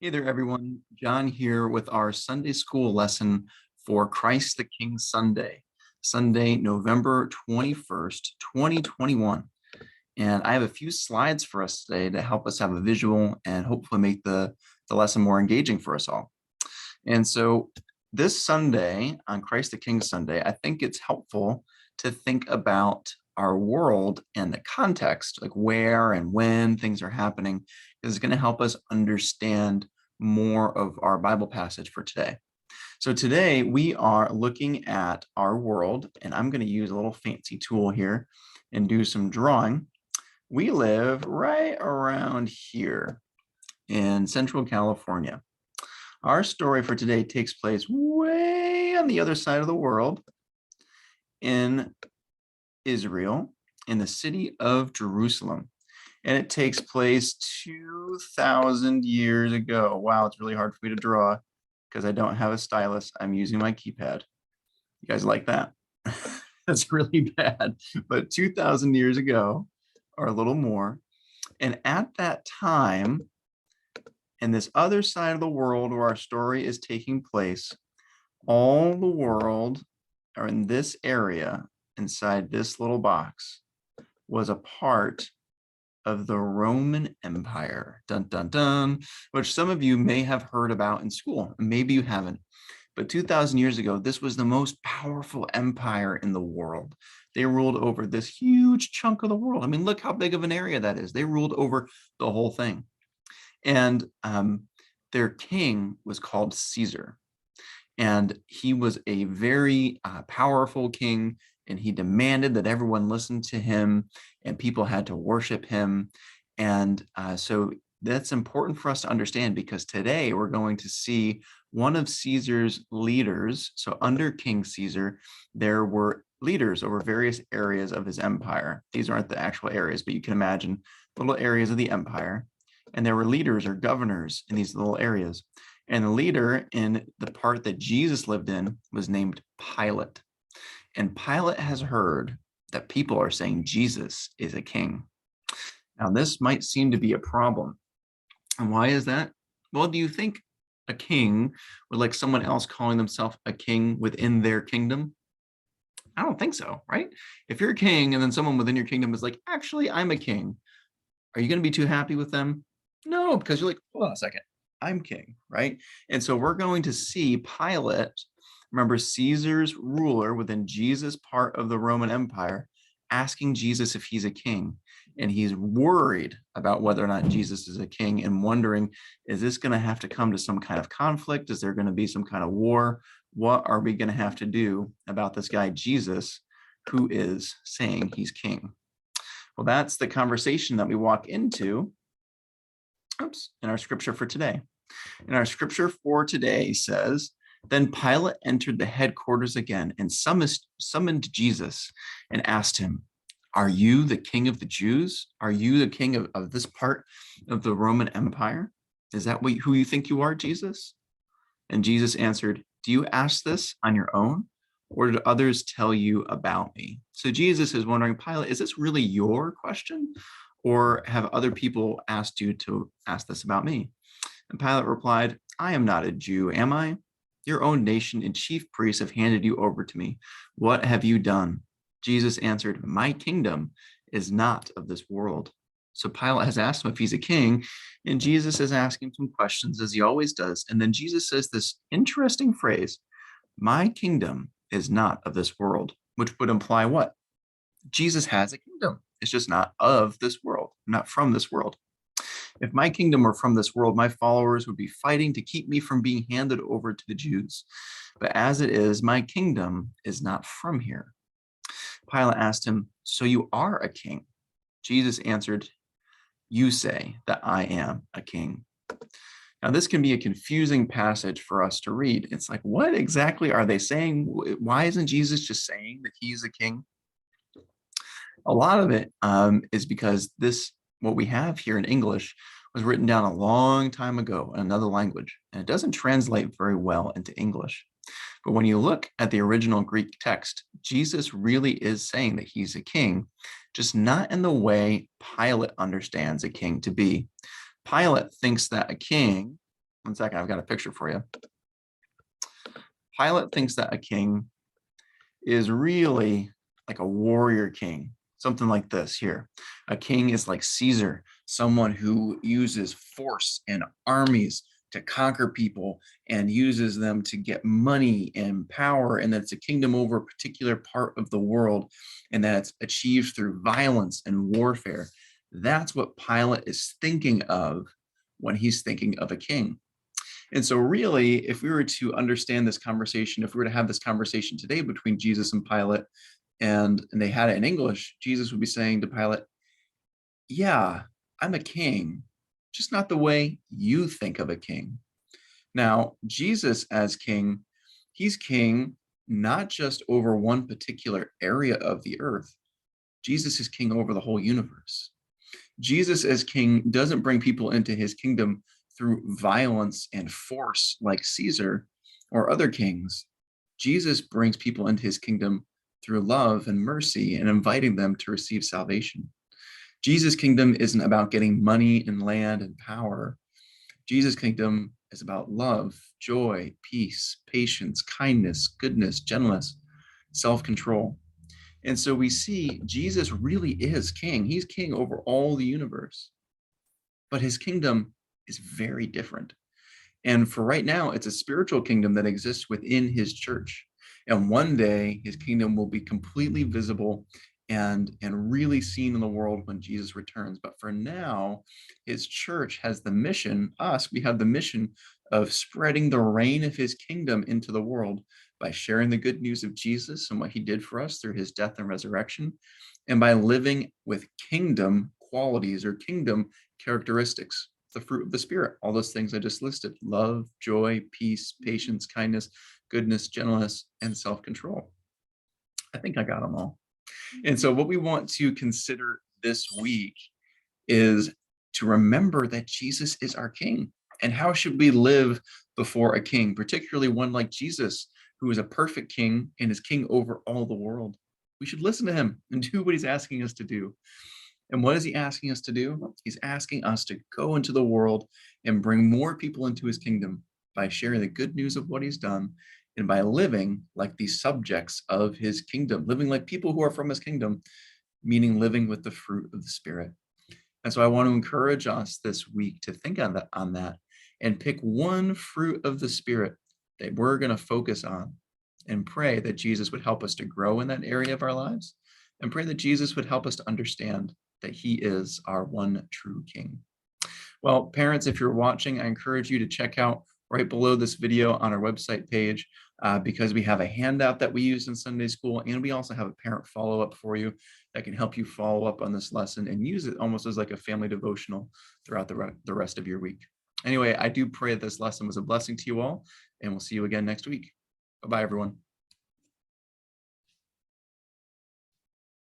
Hey there, everyone. John here with our Sunday school lesson for Christ the King Sunday, Sunday, November 21st, 2021. And I have a few slides for us today to help us have a visual and hopefully make the lesson more engaging for us all. And so this Sunday, on Christ the King Sunday, I think it's helpful to think about our world and the context, like where and when things are happening, because it's going to help us understand more of our Bible passage for today. So today we are looking at our world, and I'm going to use a little fancy tool here and do some drawing. We live right around here in Central California. Our story for today takes place way on the other side of the world in Israel, in the city of Jerusalem. And it takes place 2,000 years ago. Wow, it's really hard for me to draw because I don't have a stylus. I'm using my keypad. You guys like that? That's really bad. But 2,000 years ago, or a little more. And at that time, in this other side of the world where our story is taking place, all the world, or in this area, inside this little box, was a part of the Roman Empire, dun dun dun, which some of you may have heard about in school. Maybe you haven't. But 2,000 years ago, this was the most powerful empire in the world. They ruled over this huge chunk of the world. I mean, look how big of an area that is. They ruled over the whole thing. And their king was called Caesar. And he was a very powerful king, and he demanded that everyone listen to him and people had to worship him. And so that's important for us to understand, because today we're going to see one of Caesar's leaders. So under King Caesar, there were leaders over various areas of his empire. These aren't the actual areas, but you can imagine little areas of the empire. And there were leaders or governors in these little areas. And the leader in the part that Jesus lived in was named Pilate. And Pilate has heard that people are saying Jesus is a king. Now, this might seem to be a problem. And why is that? Well, do you think a king would like someone else calling themselves a king within their kingdom? I don't think so, right? If you're a king and then someone within your kingdom is like, actually, I'm a king, are you going to be too happy with them? No, because you're like, hold on a second, I'm king, right? And so we're going to see Pilate, remember Caesar's ruler within Jesus' part of the Roman Empire, asking Jesus if he's a king. And he's worried about whether or not Jesus is a king and wondering, is this going to have to come to some kind of conflict? Is there going to be some kind of war? What are we going to have to do about this guy, Jesus, who is saying he's king? Well, that's the conversation that we walk into in our scripture for today. And our scripture for today says, then Pilate entered the headquarters again and summoned Jesus and asked him, are you the king of the Jews? Are you the king of this part of the Roman Empire? Is that who you think you are, Jesus? And Jesus answered, do you ask this on your own, or did others tell you about me? So Jesus is wondering, Pilate, is this really your question? Or have other people asked you to ask this about me? And Pilate replied, I am not a Jew, am I? Your own nation and chief priests have handed you over to me. What have you done? Jesus answered, my kingdom is not of this world. So Pilate has asked him if he's a king, and Jesus is asking some questions, as he always does. And then Jesus says this interesting phrase, my kingdom is not of this world, which would imply what? Jesus has a kingdom. It's just not of this world, not from this world. If my kingdom were from this world, my followers would be fighting to keep me from being handed over to the Jews. But as it is, my kingdom is not from here. Pilate asked him, so you are a king? Jesus answered, you say that I am a king. Now, this can be a confusing passage for us to read. It's like, what exactly are they saying? Why isn't Jesus just saying that he's a king? A lot of it is because what we have here in English was written down a long time ago in another language, and it doesn't translate very well into English. But when you look at the original Greek text, Jesus really is saying that he's a king, just not in the way Pilate understands a king to be. Pilate thinks that a king One second, I've got a picture for you. Pilate thinks that a king is really like a warrior king, something like this here. A king is like Caesar, someone who uses force and armies to conquer people and uses them to get money and power, and that it's a kingdom over a particular part of the world, and that it's achieved through violence and warfare. That's what Pilate is thinking of when he's thinking of a king. And so really, if we were to understand this conversation, if we were to have this conversation today between Jesus and Pilate, and they had it in English, Jesus would be saying to Pilate, yeah, I'm a king, just not the way you think of a king. Now, Jesus as king, he's king not just over one particular area of the earth. Jesus is king over the whole universe. Jesus as king doesn't bring people into his kingdom through violence and force like Caesar or other kings. Jesus brings people into his kingdom through love and mercy and inviting them to receive salvation. Jesus' kingdom isn't about getting money and land and power. Jesus' kingdom is about love, joy, peace, patience, kindness, goodness, gentleness, self-control. And so we see Jesus really is king. He's king over all the universe. But his kingdom is very different. And for right now, it's a spiritual kingdom that exists within his church. And one day his kingdom will be completely visible and really seen in the world when Jesus returns. But for now, his church has the mission, we have the mission of spreading the reign of his kingdom into the world by sharing the good news of Jesus and what he did for us through his death and resurrection, and by living with kingdom qualities or kingdom characteristics, the fruit of the Spirit, all those things I just listed: love, joy, peace, patience, kindness, goodness, gentleness, and self-control. I think I got them all. And so what we want to consider this week is to remember that Jesus is our king. And how should we live before a king, particularly one like Jesus, who is a perfect king and is king over all the world? We should listen to him and do what he's asking us to do. And what is he asking us to do? He's asking us to go into the world and bring more people into his kingdom by sharing the good news of what he's done and by living like the subjects of his kingdom, living like people who are from his kingdom, meaning living with the fruit of the Spirit. And so I want to encourage us this week to think on that and pick one fruit of the Spirit that we're going to focus on, and pray that Jesus would help us to grow in that area of our lives, and pray that Jesus would help us to understand that he is our one true king. Well, parents, if you're watching, I encourage you to check out right below this video on our website page, because we have a handout that we use in Sunday school, and we also have a parent follow-up for you that can help you follow up on this lesson and use it almost as like a family devotional throughout the rest of your week. Anyway, I do pray that this lesson was a blessing to you all, and we'll see you again next week. Bye-bye, everyone.